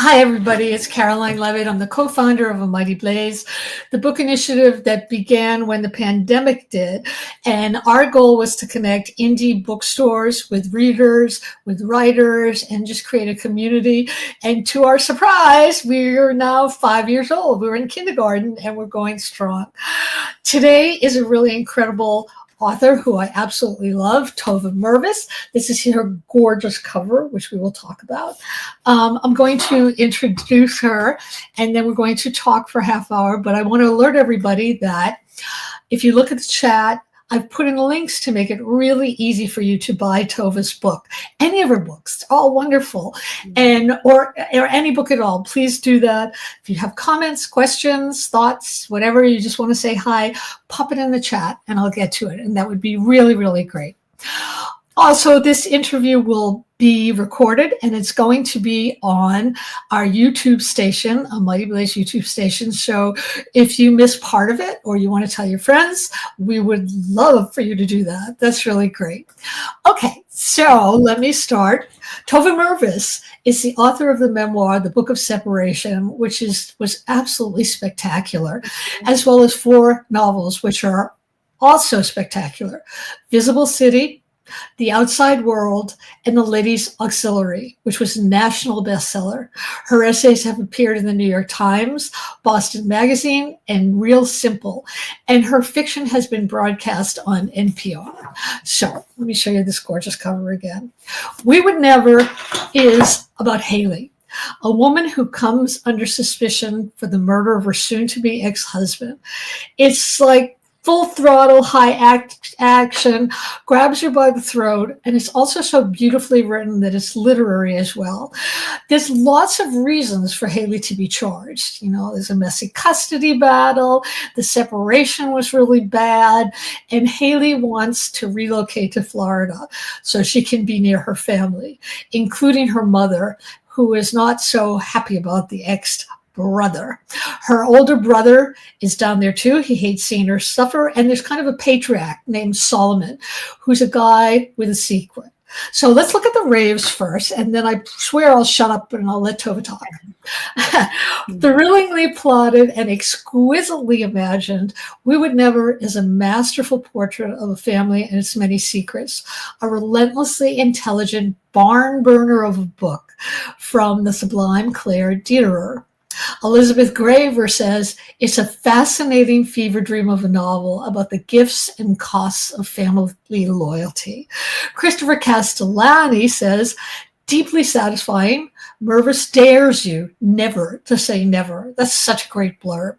Hi, everybody. It's Caroline Leavitt. I'm the co-founder of A Mighty Blaze, the book initiative that began when the pandemic did. And our goal was to connect indie bookstores with readers, with writers, and just create a community. And to our surprise, we are now 5 years old. We were in kindergarten and we're going strong. Today is a really incredible author who I absolutely love, Tova Mirvis. This is her gorgeous cover, which we will talk about. I'm going to introduce her, and then we're going to talk for a half hour. But I want to alert everybody that if you look at the chat, I've put in links to make it really easy for you to buy Tova's book, any of her books, all wonderful, and or any book at all. Please do that. If you have comments, questions, thoughts, whatever, you just want to say hi, pop it in the chat, and I'll get to it, and that would be really, really great. Also, this interview will be recorded, and it's going to be on our YouTube station, a Mighty Blaze YouTube station. So if you miss part of it or you want to tell your friends, we would love for you to do that. That's really great. Okay, so let me start. Tova Mirvis is the author of the memoir, The Book of Separation, which was absolutely spectacular, as well as 4 novels, which are also spectacular. Visible City, The Outside World, and The Ladies' Auxiliary, which was a national bestseller. Her essays have appeared in the New York Times, Boston Magazine, and Real Simple. And her fiction has been broadcast on NPR. So let me show you this gorgeous cover again. We Would Never is about Haley, a woman who comes under suspicion for the murder of her soon-to-be ex-husband. It's like full throttle, high action, grabs you by the throat, and it's also so beautifully written that it's literary as well. There's lots of reasons for Haley to be charged. You know, there's a messy custody battle, the separation was really bad, and Haley wants to relocate to Florida so she can be near her family, including her mother, who is not so happy about the ex-brother. Her older brother is down there too. He hates seeing her suffer. And there's kind of a patriarch named Solomon, who's a guy with a secret. So let's look at the raves first, and then I swear I'll shut up and I'll let Tova talk. Thrillingly plotted and exquisitely imagined, We Would Never is a masterful portrait of a family and its many secrets, a relentlessly intelligent barn burner of a book from the sublime Claire Dederer. Elizabeth Graver says, it's a fascinating fever dream of a novel about the gifts and costs of family loyalty. Christopher Castellani says, deeply satisfying. Mirvis dares you never to say never. That's such a great blurb.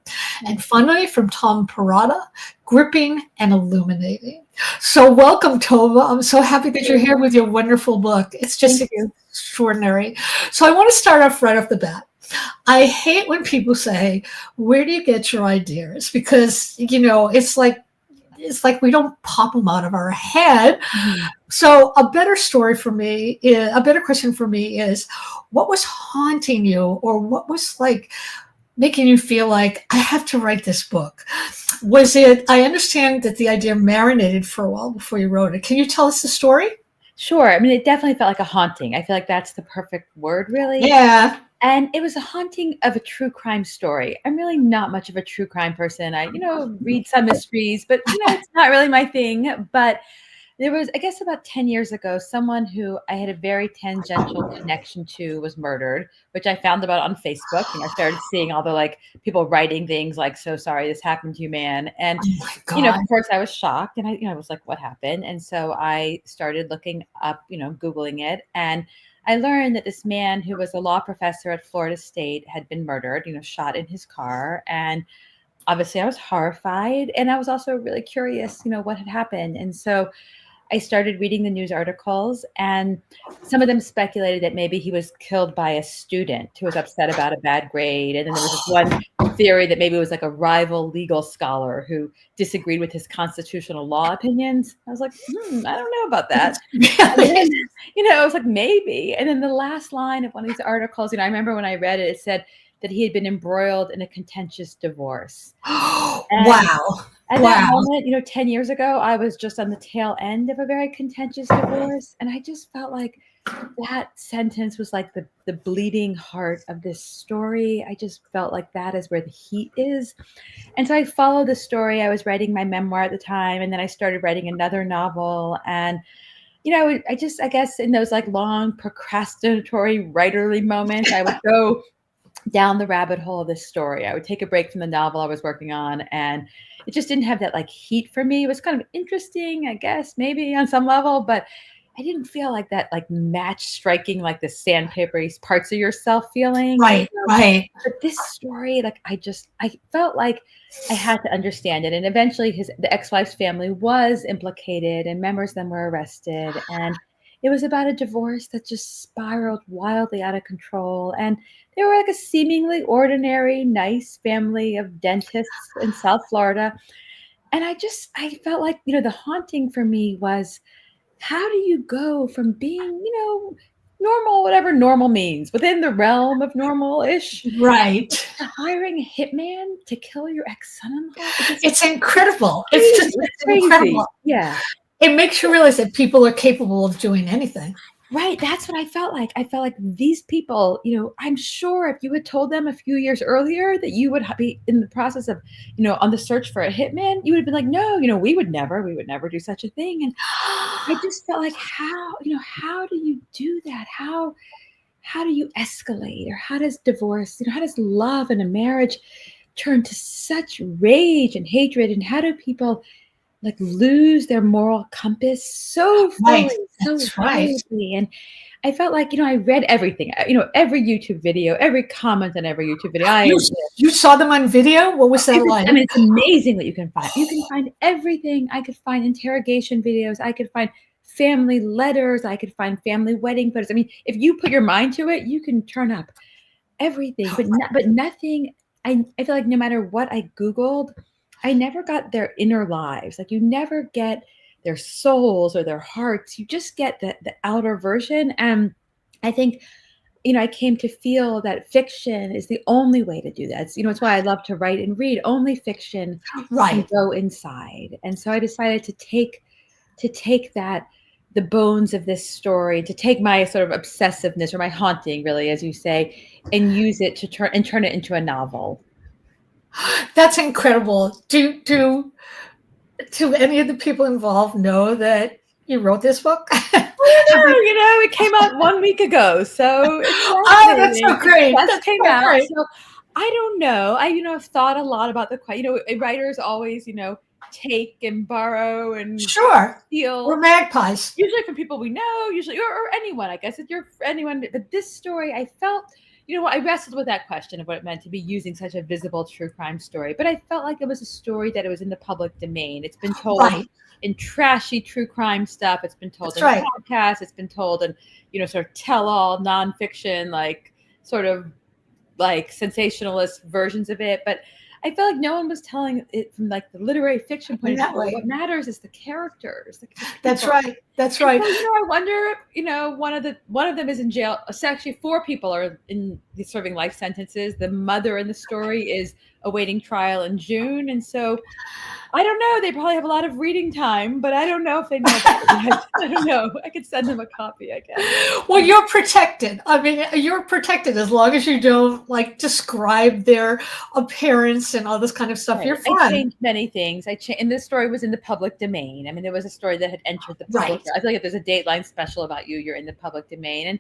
And finally, from Tom Parada, gripping and illuminating. So welcome, Tova. I'm so happy that you're here with your wonderful book. It's just extraordinary. So I want to start off right off the bat. I hate when people say, where do you get your ideas? Because, you know, it's like we don't pop them out of our head. Mm-hmm. So a better question for me is, what was haunting you, or what was like making you feel like I have to write this book? Was it, I understand that the idea marinated for a while before you wrote it. Can you tell us the story? Sure. I mean, it definitely felt like a haunting. I feel like that's the perfect word, really. Yeah. And it was a haunting of a true crime story. I'm really not much of a true crime person. I, read some mysteries, but, it's not really my thing. But there was, I guess about 10 years ago, someone who I had a very tangential connection to was murdered, which I found about on Facebook. I started seeing all the people writing things like, so sorry this happened to you, man. And, of course I was shocked, and I was like, what happened? And so I started looking up, Googling it. And I learned that this man who was a law professor at Florida State had been murdered, shot in his car. And obviously I was horrified. And I was also really curious, what had happened. And so I started reading the news articles, and some of them speculated that maybe he was killed by a student who was upset about a bad grade. And then there was this one theory that maybe it was like a rival legal scholar who disagreed with his constitutional law opinions. I was like, I don't know about that. And then, I was like, maybe. And then the last line of one of these articles, I remember when I read it, it said that he had been embroiled in a contentious divorce. Wow. At that moment, 10 years ago, I was just on the tail end of a very contentious divorce. And I just felt like that sentence was like the bleeding heart of this story. I just felt like that is where the heat is. And so I followed the story. I was writing my memoir at the time, and then I started writing another novel. And I guess in those like long procrastinatory writerly moments, I would go down the rabbit hole of this story. I would take a break from the novel I was working on, and it just didn't have that like heat for me. It was kind of interesting, I guess, maybe on some level, but I didn't feel like that like match striking like the sandpapery parts of yourself feeling. And Right, right. but this story, like I felt like I had to understand it. And eventually the ex-wife's family was implicated and members of them were arrested. And it was about a divorce that just spiraled wildly out of control. And they were like a seemingly ordinary, nice family of dentists in South Florida. And I felt like, the haunting for me was, how do you go from being, normal, whatever normal means, within the realm of normal-ish, Right. to hiring a hitman to kill your ex-son-in-law? It's incredible. It's It's crazy. incredible. Yeah. It makes you realize that people are capable of doing anything. Right. That's what I felt like. I felt like these people, I'm sure if you had told them a few years earlier that you would be in the process of, on the search for a hitman, you would have been like, no, we would never do such a thing. And I just felt like, how do you do that? How do you escalate, or how does divorce, how does love in a marriage turn to such rage and hatred? And how do people like lose their moral compass so fully, Right. so That's right. violently? And I felt like, I read everything, every YouTube video, every comment on every YouTube video. You saw them on video? What was that like? I mean, it's amazing what you can find. You can find everything. I could find interrogation videos. I could find family letters. I could find family wedding photos. I mean, if you put your mind to it, you can turn up everything, but nothing. I feel like no matter what I Googled, I never got their inner lives. Like, you never get their souls or their hearts. You just get the outer version. And I think, I came to feel that fiction is the only way to do that. It's why I love to write and read. Only fiction can go inside. And so I decided to take that, the bones of this story, to take my sort of obsessiveness, or my haunting, really, as you say, and use it to turn it into a novel. That's incredible. Do any of the people involved know that you wrote this book? It came out 1 week ago, so oh, that's so great. That came out. Great. So I don't know. I've thought a lot about writers always, take and borrow and steal. We're magpies. Usually from people we know, or anyone, I guess, if you're anyone. But this story, I felt, I wrestled with that question of what it meant to be using such a visible true crime story. But I felt like it was a story that it was in the public domain. It's been told in trashy true crime stuff. It's been told in podcasts. It's been told in, sort of tell-all nonfiction, like sort of like sensationalist versions of it. But I felt like no one was telling it from like the literary fiction point of view. What matters is the characters. That's right. That's right. So, I wonder if, one of them is in jail. Actually, 4 people are serving life sentences. The mother in the story is awaiting trial in June. And so I don't know. They probably have a lot of reading time, but I don't know if they know that. I don't know. I could send them a copy, I guess. Well, you're protected. I mean, you're protected as long as you don't like describe their appearance and all this kind of stuff. Right. You're fine. I changed many things. And this story was in the public domain. I mean, there was a story that had entered the public. I feel like if there's a Dateline special about you, you're in the public domain. And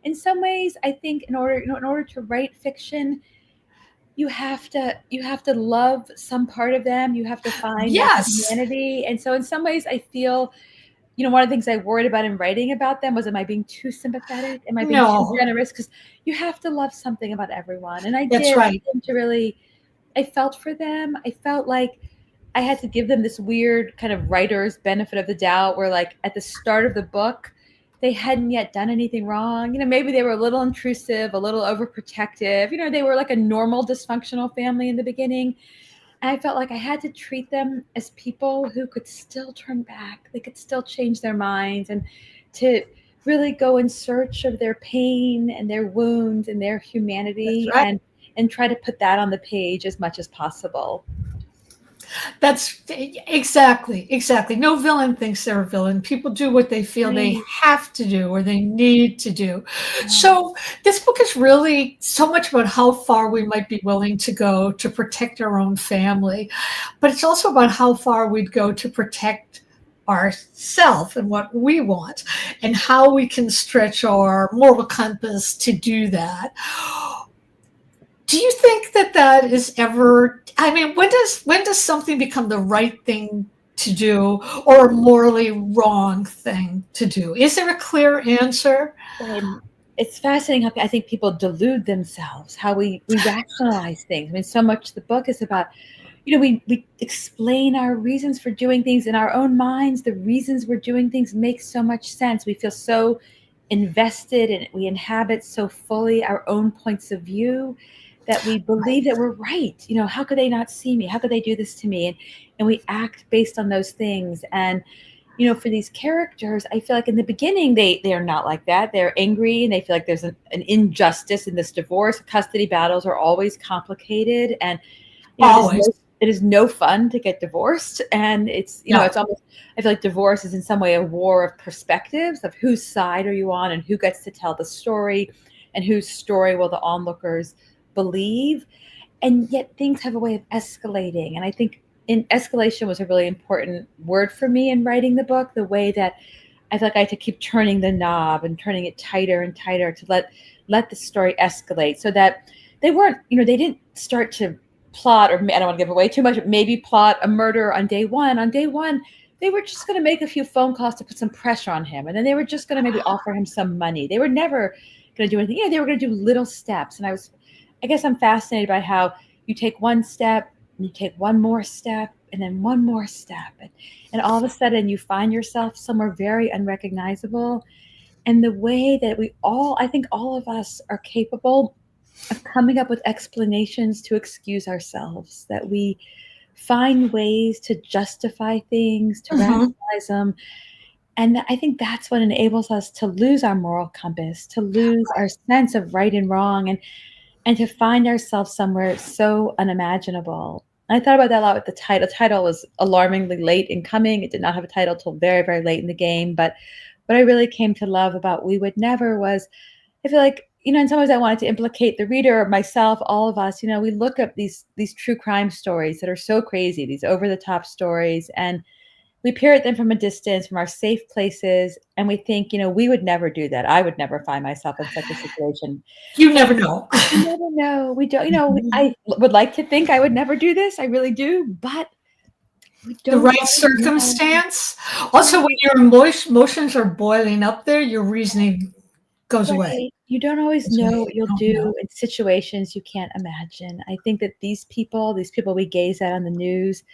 in some ways, I think in order to write fiction, you have to love some part of them. You have to find humanity. And so in some ways I feel, one of the things I worried about in writing about them was, am I being too sympathetic? Am I being too generous? Because you have to love something about everyone. And I did. Right. I felt for them. I felt like I had to give them this weird kind of writer's benefit of the doubt, where like at the start of the book, they hadn't yet done anything wrong. Maybe they were a little intrusive, a little overprotective. They were like a normal dysfunctional family in the beginning. And I felt like I had to treat them as people who could still turn back. They could still change their minds, and to really go in search of their pain and their wounds and their humanity, and try to put that on the page as much as possible. That's exactly. No villain thinks they're a villain. People do what they feel they Right. have to do or they need to do. Yeah. So this book is really so much about how far we might be willing to go to protect our own family, but it's also about how far we'd go to protect ourself and what we want and how we can stretch our moral compass to do that. Do you think that that is ever, I mean, when does something become the right thing to do or a morally wrong thing to do? Is there a clear answer? And it's fascinating how I think people delude themselves, how we rationalize things. I mean, so much the book is about, we explain our reasons for doing things in our own minds. The reasons we're doing things make so much sense. We feel so invested and we inhabit so fully our own points of view that we believe that we're right. How could they not see me? How could they do this to me? And we act based on those things. And for these characters, I feel like in the beginning they are not like that. They're angry and they feel like there's an injustice in this divorce. Custody battles are always complicated, and Always. it is no fun to get divorced. And it's No. it's almost, I feel like divorce is in some way a war of perspectives of whose side are you on and who gets to tell the story and whose story will the onlookers believe. And yet things have a way of escalating. And I think in escalation was a really important word for me in writing the book, the way that I feel like I had to keep turning the knob and turning it tighter and tighter to let the story escalate, so that they weren't, they didn't start to plot, or I don't want to give away too much, but maybe plot a murder on day one. On day one, they were just going to make a few phone calls to put some pressure on him. And then they were just going to maybe offer him some money. They were never going to do anything. They were going to do little steps. And I guess I'm fascinated by how you take one step, and you take one more step, and then one more step. And all of a sudden you find yourself somewhere very unrecognizable. And the way that I think all of us are capable of coming up with explanations to excuse ourselves, that we find ways to justify things, to Mhm. rationalize them. And I think that's what enables us to lose our moral compass, to lose our sense of right and wrong, and to find ourselves somewhere so unimaginable. I thought about that a lot with the title. The title was alarmingly late in coming. It did not have a title till very, very late in the game. But what I really came to love about We Would Never was, I feel like, in some ways I wanted to implicate the reader, myself, all of us. We look at these true crime stories that are so crazy, these over the top stories, and we peer at them from a distance, from our safe places, and we think, we would never do that. I would never find myself in such a situation. You But never know. we never know. We don't, I would like to think I would never do this. I really do, but we The don't right always know. circumstance. Also, Right, when your emotions are boiling up there, your reasoning goes away. right. You don't always Goes know away. what you'll You don't know. do in situations you can't imagine. I think that these people we gaze at on the news,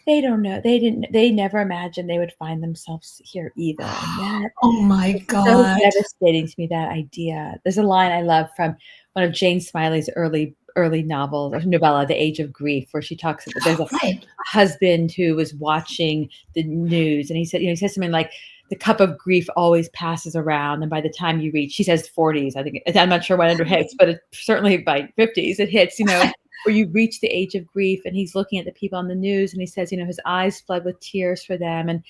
they don't know. They never imagined they would find themselves here either. And that Oh my is so God. devastating to me, that idea. There's a line I love from one of Jane Smiley's early novels or novella, The Age of Grief, where she talks about there's a Right. husband who was watching the news, and he says something like, the cup of grief always passes around, and by the time you reach, she says 40s, I think, I'm not sure when it hits, but certainly by 50s it hits, where you reach the age of grief. And he's looking at the people on the news and he says, his eyes flood with tears for them, and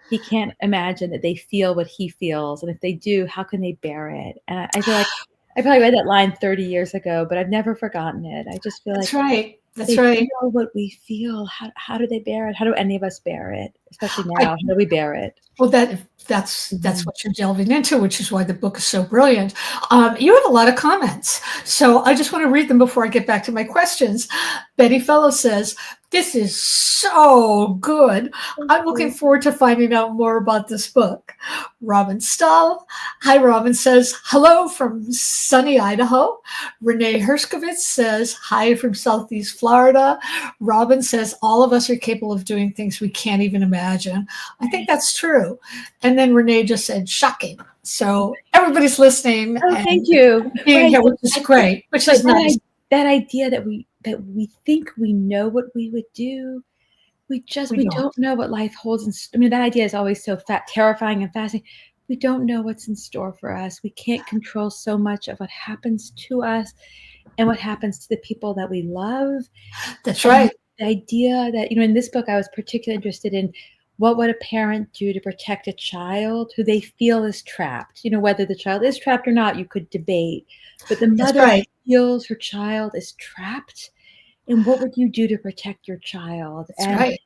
he can't imagine that they feel what he feels, and if they do, how can they bear it? And I feel like I probably read that line 30 years ago, but I've never forgotten it. I just feel like That's right. That's they right. feel what we feel. How do they bear it? How do any of us bear it? Especially now, I, how do we bear it? well, that's Mhm. what you're delving into, which is why the book is so brilliant. You have a lot of comments, so I just want to read them before I get back to my questions. Betty Fellow says, "This is so good. Thank I'm looking you. forward to finding out more about this book." Robin Stahl, hi, Robin says, "Hello from sunny Idaho." Renee Herskovitz says, "Hi from Southeast Florida." Robin says, "All of us are capable of doing things we can't even imagine." I think Right. that's true. And then Renee just said, "Shocking." So everybody's listening Oh, thank and you. being Right. here, which is I think great, which right, is nice. that idea that we think we know what we would do, We we don't. don't know what life holds I mean, that idea is always so terrifying and fascinating. We don't know what's in store for us. We can't control so much of what happens to us and what happens to the people that we love. That's And right. the idea that, in this book, I was particularly interested in what would a parent do to protect a child who they feel is trapped. Whether the child is trapped or not, you could debate. But the That's mother right. feels her child is trapped. And what would you do to protect your child? That's And, right.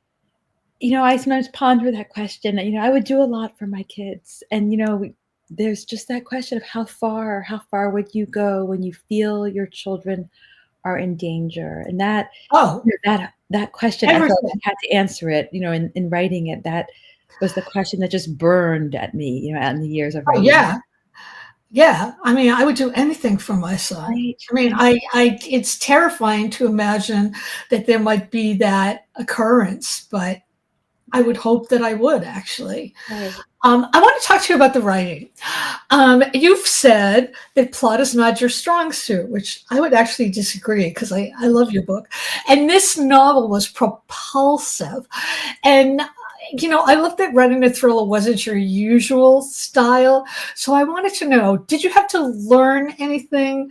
I sometimes ponder that question. I would do a lot for my kids. And, there's just that question of how far would you go when you feel your children are in danger? And Oh, that question, I felt like everything. I had to answer it, in writing it. That was the question that just burned at me, out in the years of Oh, writing. yeah. Yeah. I mean, I would do anything for my son. Right, I mean, right, it's terrifying to imagine that there might be that occurrence, but I would hope that I would actually. right. I want to talk to you about the writing. You've said that plot is not your strong suit, which I would actually disagree because I love your book. And this novel was propulsive. And, I looked at writing a thriller wasn't your usual style. So I wanted to know, did you have to learn anything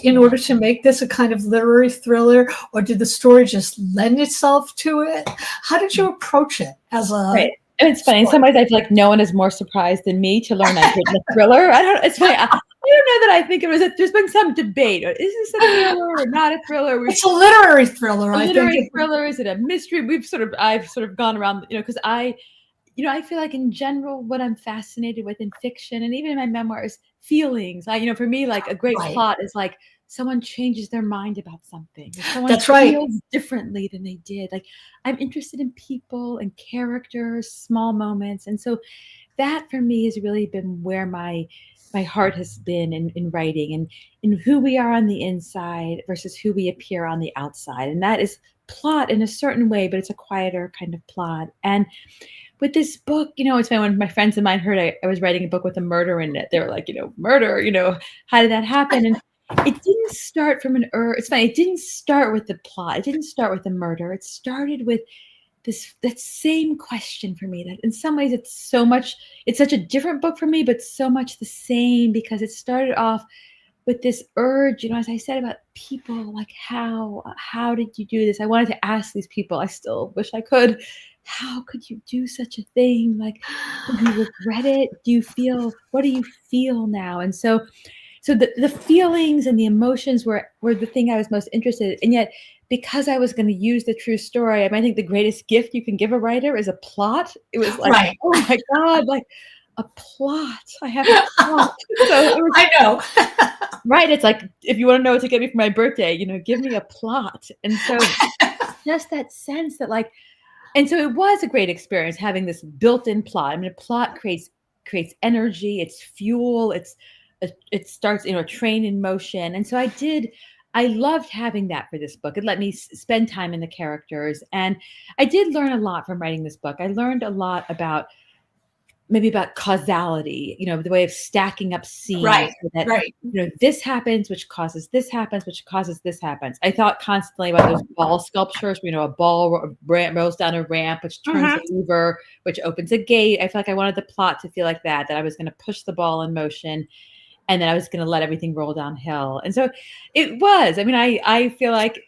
in order to make this a kind of literary thriller, or did the story just lend itself to it? How did you approach it as Right. a And it's funny, in some story? ways I feel like no one is more surprised than me to learn I've written a thriller. I don't it's funny, I don't know that I think it was there's been some debate. Is this a thriller or not a thriller? It's a literary thriller, A I think. literary thriller? Is it a mystery? I've sort of gone around, because I feel like in general, what I'm fascinated with in fiction and even in my memoirs, feelings. For me, like a great Right. plot is like someone changes their mind about something, or someone That's right. feels differently than they did. Like I'm interested in people and characters, small moments, and so that for me has really been where my heart has been in writing, and in who we are on the inside versus who we appear on the outside, and that is plot in a certain way, but it's a quieter kind of plot. And with this book, it's funny when my friends of mine heard I was writing a book with a murder in it. They were like, murder, how did that happen? And it didn't start from it's funny, it didn't start with the plot. It didn't start with the murder. It started with that same question for me, that in some ways it's such a different book for me, but so much the same, because it started off with this urge, as I said, about people, like how did you do this? I wanted to ask these people, I still wish I could, how could you do such a thing? Like, do you regret it? What do you feel now? And so the feelings and the emotions were the thing I was most interested in. And yet, because I was going to use the true story, I think the greatest gift you can give a writer is a plot. It was like, Right. oh my God, like a plot. I have a plot. So it was I know. right. It's like, if you want to know what to get me for my birthday, give me a plot. And so just that sense that and so it was a great experience having this built-in plot. A plot creates energy, it's fuel, it starts, a train in motion. And so I loved having that for this book. It let me spend time in the characters. And I did learn a lot from writing this book. I learned a lot about causality, the way of stacking up scenes, Right. so that, Right. this happens, which causes this happens, which causes this happens. I thought constantly about those ball sculptures, a ball rolls down a ramp, which turns a lever, which opens a gate. I feel like I wanted the plot to feel like that I was going to push the ball in motion, and then I was going to let everything roll downhill. And so it was, I feel like,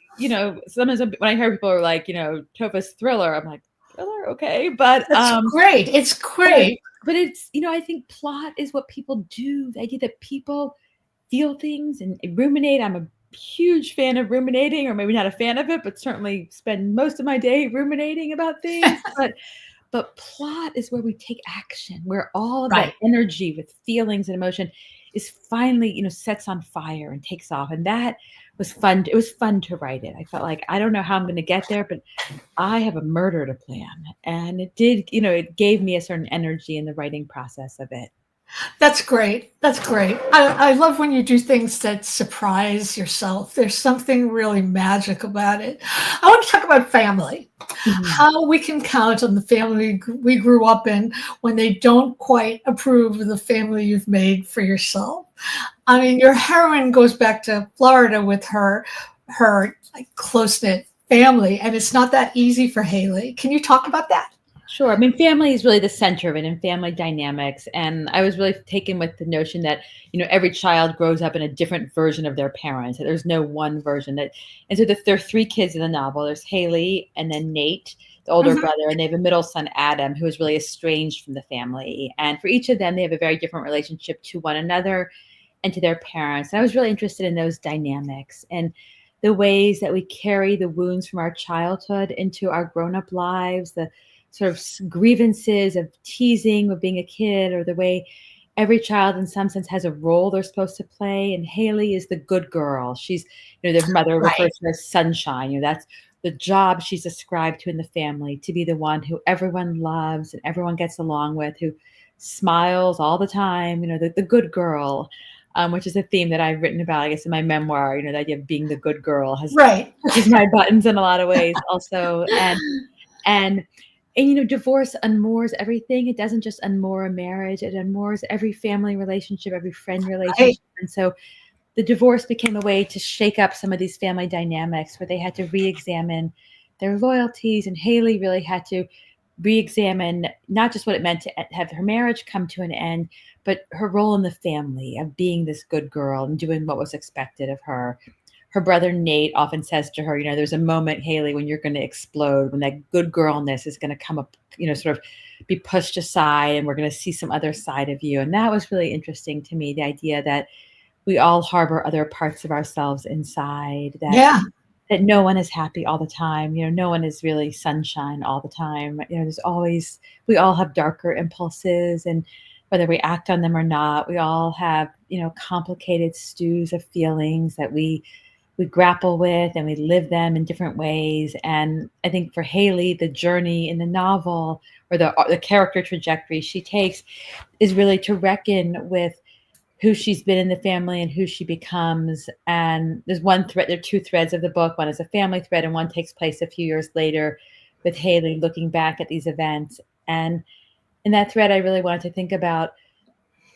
sometimes when I hear people are like, Tova's thriller, I'm like, thriller? Okay. But, That's great. It's great. but it's, I think plot is what people do. The idea that people feel things and ruminate. I'm a huge fan of ruminating, or maybe not a fan of it, but certainly spend most of my day ruminating about things. But plot is where we take action, where all of that Right. energy with feelings and emotion is finally, sets on fire and takes off. And that was fun. It was fun to write it. I felt like, I don't know how I'm going to get there, but I have a murder to plan. And it did, it gave me a certain energy in the writing process of it. That's great. That's great. I love when you do things that surprise yourself. There's something really magic about it. I want to talk about family. How we can count on the family we grew up in when they don't quite approve of the family you've made for yourself. Your heroine goes back to Florida with her close-knit family, and it's not that easy for Haley. Can you talk about that? Sure. I mean, family is really the center of it and family dynamics. And I was really taken with the notion that, every child grows up in a different version of their parents. There's no one version that, and so there are three kids in the novel. There's Haley and then Nate, the older Mhm. brother, and they have a middle son, Adam, who is really estranged from the family. And for each of them, they have a very different relationship to one another and to their parents. And I was really interested in those dynamics and the ways that we carry the wounds from our childhood into our grown-up lives, the sort of grievances of teasing, of being a kid, or the way every child in some sense has a role they're supposed to play. And Haley is the good girl. She's, their mother Right. refers to her as sunshine. That's the job she's ascribed to in the family, to be the one who everyone loves and everyone gets along with, who smiles all the time, the good girl, which is a theme that I've written about, I guess, in my memoir. The idea of being the good girl Right. pushes my buttons in a lot of ways also. And divorce unmoors everything. It doesn't just unmoor a marriage, it unmoors every family relationship, every friend Right. relationship. And so the divorce became a way to shake up some of these family dynamics where they had to re-examine their loyalties. And Haley really had to re-examine not just what it meant to have her marriage come to an end, but her role in the family of being this good girl and doing what was expected of her. Her brother Nate often says to her, there's a moment, Haley, when you're going to explode, when that good girlness is going to come up, sort of be pushed aside, and we're going to see some other side of you. And that was really interesting to me, the idea that we all harbor other parts of ourselves inside, Yeah. that no one is happy all the time. No one is really sunshine all the time. There's always, we all have darker impulses, and whether we act on them or not, we all have, complicated stews of feelings that we grapple with, and we live them in different ways. And I think for Haley, the journey in the novel, or the character trajectory she takes, is really to reckon with who she's been in the family and who she becomes. And there's one thread, there are two threads of the book. One is a family thread, and one takes place a few years later with Haley looking back at these events. And in that thread, I really wanted to think about,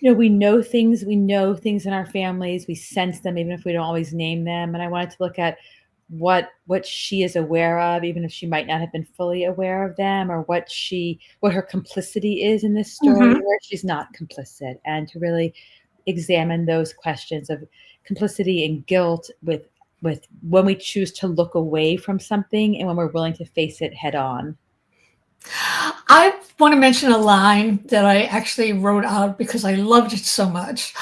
we know things in our families, we sense them, even if we don't always name them. And I wanted to look at what she is aware of, even if she might not have been fully aware of them, or what her complicity is in this story, Mhm. where she's not complicit, and to really examine those questions of complicity and guilt with when we choose to look away from something and when we're willing to face it head on. I want to mention a line that I actually wrote out because I loved it so much.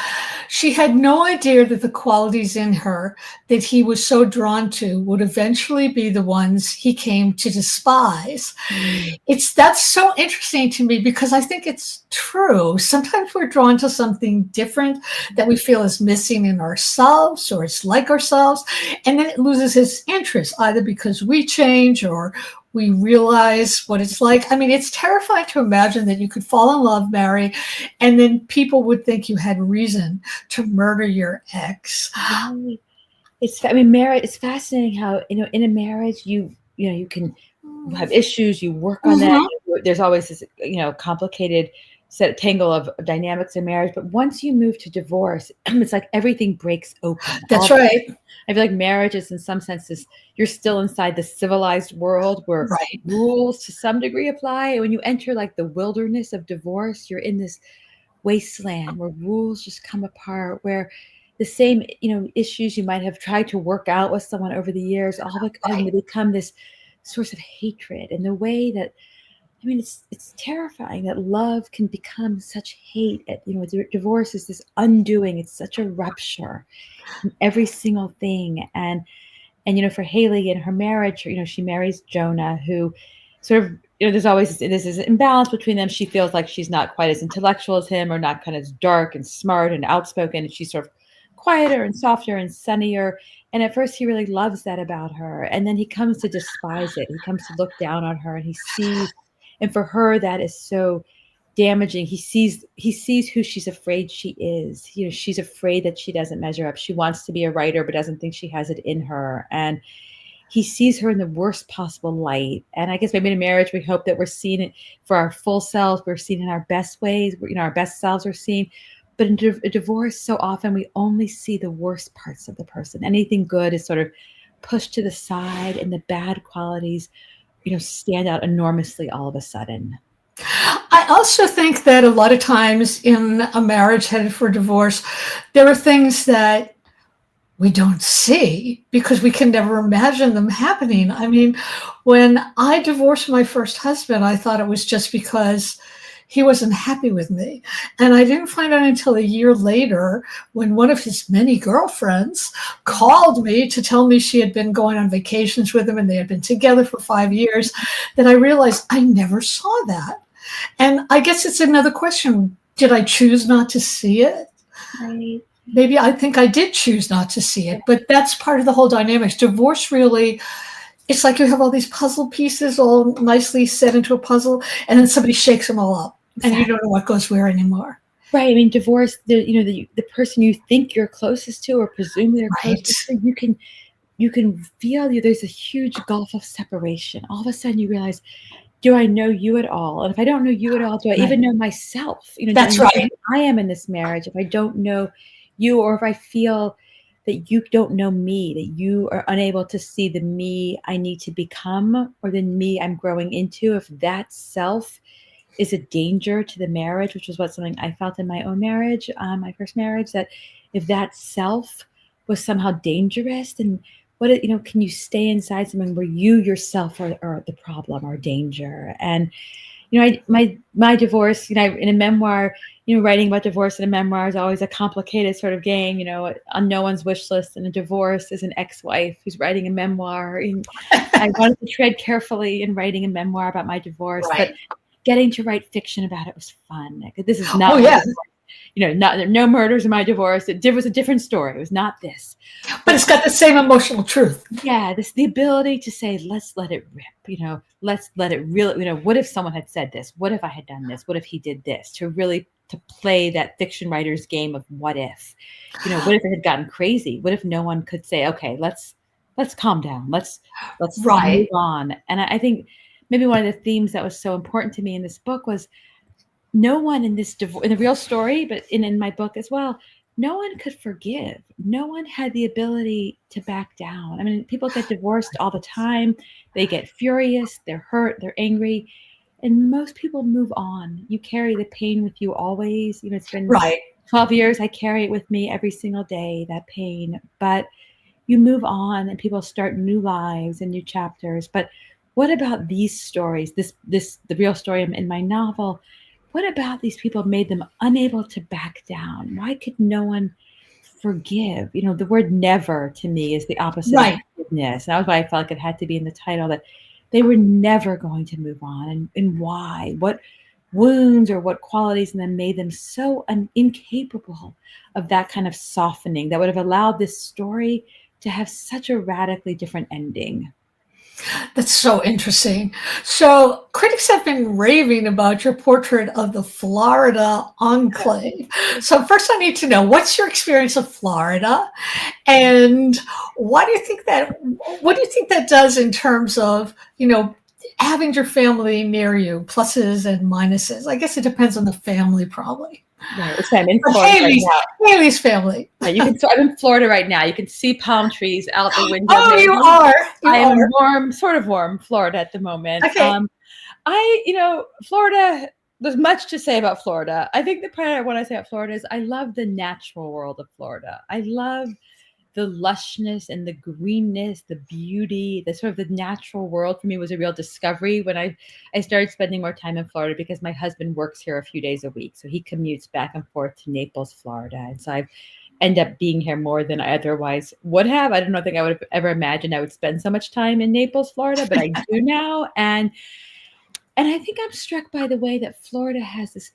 She had no idea that the qualities in her that he was so drawn to would eventually be the ones he came to despise. Mm. That's so interesting to me because I think it's true. Sometimes we're drawn to something different that we feel is missing in ourselves or it's like ourselves, and then it loses its interest either because we change or we realize what it's like. I mean, it's terrifying to imagine that you could fall in love, marry, and then people would think you had reason to murder your ex. Right. I mean, marriage, it's fascinating how, in a marriage, you can have issues, you work on that. Mhm. There's always this, complicated tangle of dynamics in marriage. But once you move to divorce, it's like everything breaks open. That's right. I feel like marriage is, in some senses, you're still inside the civilized world where Right. rules to some degree apply. And when you enter like the wilderness of divorce, you're in this wasteland where rules just come apart, where the same, issues you might have tried to work out with someone over the years, all of a sudden Right. they become this source of hatred. And the way that, I mean, it's terrifying that love can become such hate. Divorce is this undoing. It's such a rupture in every single thing. And for Haley in her marriage, she marries Jonah, who sort of, there's always this is imbalance between them. She feels like she's not quite as intellectual as him, or not kind of as dark and smart and outspoken, and she's sort of quieter and softer and sunnier. And at first he really loves that about her, and then he comes to despise it. He comes to look down on her, and and for her that is so damaging. He sees who she's afraid she is. She's afraid that she doesn't measure up. She wants to be a writer but doesn't think she has it in her. And he sees her in the worst possible light. And I guess maybe in a marriage we hope that we're seen it for our full selves, we're seen in our best ways, our best selves are seen. But in a divorce, so often we only see the worst parts of the person. Anything good is sort of pushed to the side, and the bad qualities stand out enormously all of a sudden. I also think that a lot of times in a marriage headed for divorce, there are things that we don't see because we can never imagine them happening. I mean, when I divorced my first husband, I thought it was just because he wasn't happy with me. And I didn't find out until a year later when one of his many girlfriends called me to tell me she had been going on vacations with him and they had been together for 5 years that I realized I never saw that. And I guess it's another question. Did I choose not to see it? Right. Maybe I think I did choose not to see it, but that's part of the whole dynamics. Divorce really, it's like you have all these puzzle pieces all nicely set into a puzzle, and then somebody shakes them all up, and you don't know what goes where anymore. Right. I mean, divorce, the person you think you're closest to or presume they're closest to, you can feel there's a huge gulf of separation. All of a sudden you realize, do I know you at all? And if I don't know you at all, do I even know myself? That's right. I am in this marriage. If I don't know you, or if I feel that you don't know me, that you are unable to see the me I need to become or the me I'm growing into, if that self is a danger to the marriage, which was something I felt in my own marriage, my first marriage, that if that self was somehow dangerous, then can you stay inside something where you yourself are the problem or danger? And my divorce, in a memoir, writing about divorce in a memoir is always a complicated sort of game, on no one's wish list. And a divorce is an ex-wife who's writing a memoir. And I wanted to tread carefully in writing a memoir about my divorce, but getting to write fiction about it was fun. This is not, no murders in my divorce. It was a different story. It was not this. But it's got the same emotional truth. Yeah, the ability to say, let's let it rip, let's let it really, what if someone had said this? What if I had done this? What if he did this? To play that fiction writer's game of what if, what if it had gotten crazy? What if no one could say, okay, let's calm down. Let's move on. And I think maybe one of the themes that was so important to me in this book was no one in this in the real story, but in my book as well, no one could forgive. No one had the ability to back down. I mean, people get divorced all the time. They get furious, they're hurt, they're angry, and most people move on. You carry the pain with you always. It's been 12 years. I carry it with me every single day, that pain. But you move on and people start new lives and new chapters. But what about these stories, the real story in my novel? What about these people made them unable to back down? Why could no one forgive? The word never to me is the opposite of forgiveness. And that was why I felt like it had to be in the title, that they were never going to move on. And why? What wounds or what qualities in them made them so incapable of that kind of softening that would have allowed this story to have such a radically different ending? That's so interesting. So critics have been raving about your portrait of the Florida enclave. So first I need to know, what's your experience of Florida? And what do you think that does in terms of, having your family near you, pluses and minuses? I guess it depends on the family probably. Right. I'm in Florida Haley's family. I'm in Florida right now. You can see palm trees out the window. Oh, you are. I am warm, sort of warm Florida at the moment. Okay. Florida, there's much to say about Florida. I think the part I want to say about Florida is I love the natural world of Florida. I love the lushness and the greenness, the beauty, the sort of the natural world for me was a real discovery when I started spending more time in Florida, because my husband works here a few days a week. So he commutes back and forth to Naples, Florida. And so I've ended up being here more than I otherwise would have. I don't think I would have ever imagined I would spend so much time in Naples, Florida, but I do now. And I think I'm struck by the way that Florida has this,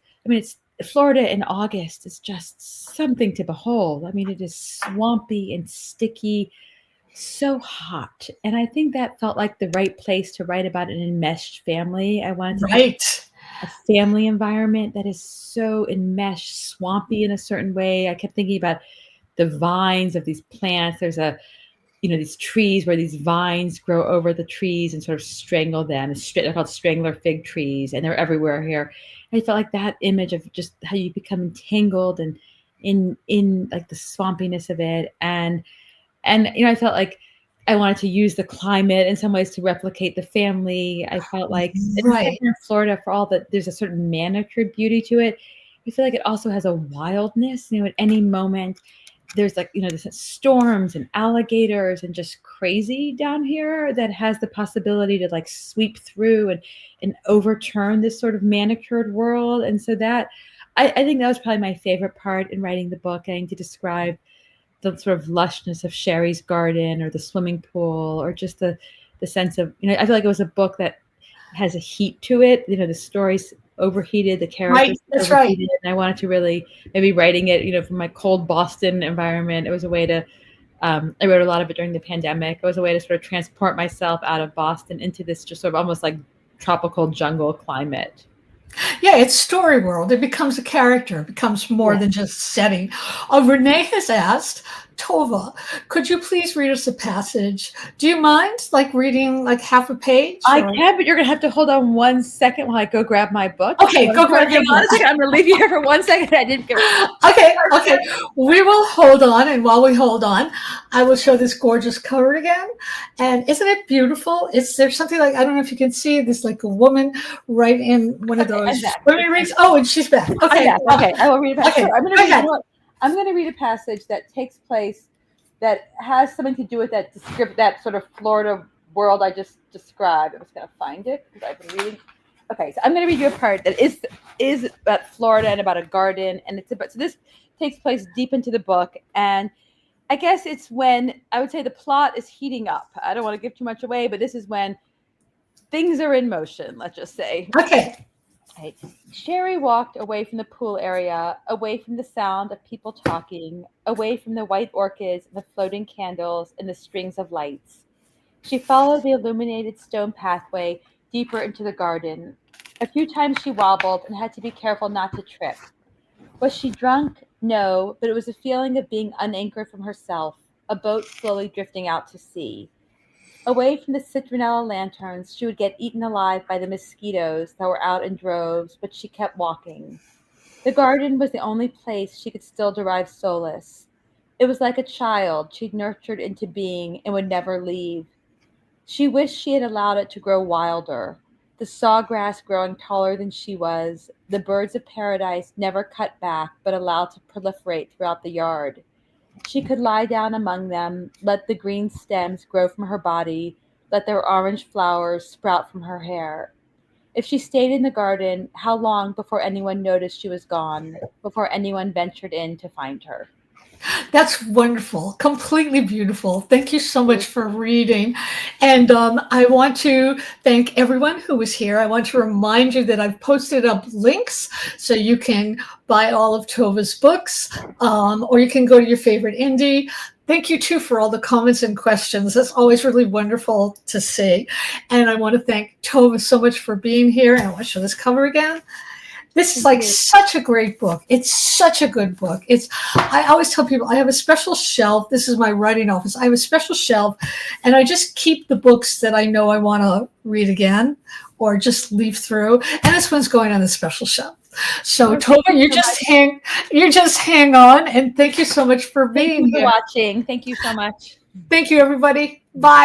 Florida in August is just something to behold. It is swampy and sticky, so hot. And I think that felt like the right place to write about an enmeshed family. I wanted to write a family environment that is so enmeshed, swampy in a certain way. I kept thinking about the vines of these plants. There's these trees where these vines grow over the trees and sort of strangle them. They're called strangler fig trees, and they're everywhere here. I felt like that image of just how you become entangled and in like the swampiness of it. And I felt like I wanted to use the climate in some ways to replicate the family. I felt like, especially Right. in Florida, for all that there's a certain manicured beauty to it. I feel like it also has a wildness. At any moment, there's like, there's storms and alligators and just crazy down here that has the possibility to like sweep through and overturn this sort of manicured world. And so that I think that was probably my favorite part in writing the book, getting to describe the sort of lushness of Sherry's garden or the swimming pool, or just the sense of, I feel like it was a book that has a heat to it. The story's overheated, the characters Right. That's right. overheated, and I wanted to really, maybe writing it, from my cold Boston environment, it was a way to, I wrote a lot of it during the pandemic. It was a way to sort of transport myself out of Boston into this just sort of almost like tropical jungle climate. Yeah, it's story world. It becomes a character. It becomes more than just setting. Renee has asked, Tova, could you please read us a passage? Do you mind like reading like half a page? I can, but you're going to have to hold on 1 second while I go grab my book. Okay, go grab your book. I'm going to leave you here for 1 second. I didn't get it. Okay. We will hold on, and while we hold on, I will show this gorgeous cover again. And isn't it beautiful? There's something like, I don't know if you can see this, like a woman right in one of those swimming rings. Oh, and she's back. Okay. Okay, I will read a passage. Okay, I'm going to read a passage that takes place, that has something to do with that sort of Florida world I just described. I'm just going to find it because I've been reading. Okay, so I'm going to read you a part that is about Florida and about a garden, and so this takes place deep into the book, and I guess it's when I would say the plot is heating up. I don't want to give too much away, but this is when things are in motion, let's just say. Okay. Right. Sherry walked away from the pool area, away from the sound of people talking, away from the white orchids, the floating candles, and the strings of lights. She followed the illuminated stone pathway deeper into the garden. A few times she wobbled and had to be careful not to trip. Was she drunk? No, but it was a feeling of being unanchored from herself, a boat slowly drifting out to sea. Away from the citronella lanterns, she would get eaten alive by the mosquitoes that were out in droves, but she kept walking. The garden was the only place she could still derive solace. It was like a child she'd nurtured into being and would never leave. She wished she had allowed it to grow wilder, the sawgrass growing taller than she was, the birds of paradise never cut back but allowed to proliferate throughout the yard. She could lie down among them, let the green stems grow from her body, let their orange flowers sprout from her hair. If she stayed in the garden, how long before anyone noticed she was gone, before anyone ventured in to find her? That's wonderful. Completely beautiful. Thank you so much for reading. And I want to thank everyone who was here. I want to remind you that I've posted up links so you can buy all of Tova's books, or you can go to your favorite indie. Thank you, too, for all the comments and questions. That's always really wonderful to see. And I want to thank Tova so much for being here. And I want to show this cover again. This is like such a great book. It's such a good book. I always tell people I have a special shelf. This is my writing office. I have a special shelf, and I just keep the books that I know I want to read again or just leaf through. And this one's going on the special shelf. So Tova, you just hang on, and thank you so much for being here. Thank you for watching. Thank you so much. Thank you, everybody. Bye.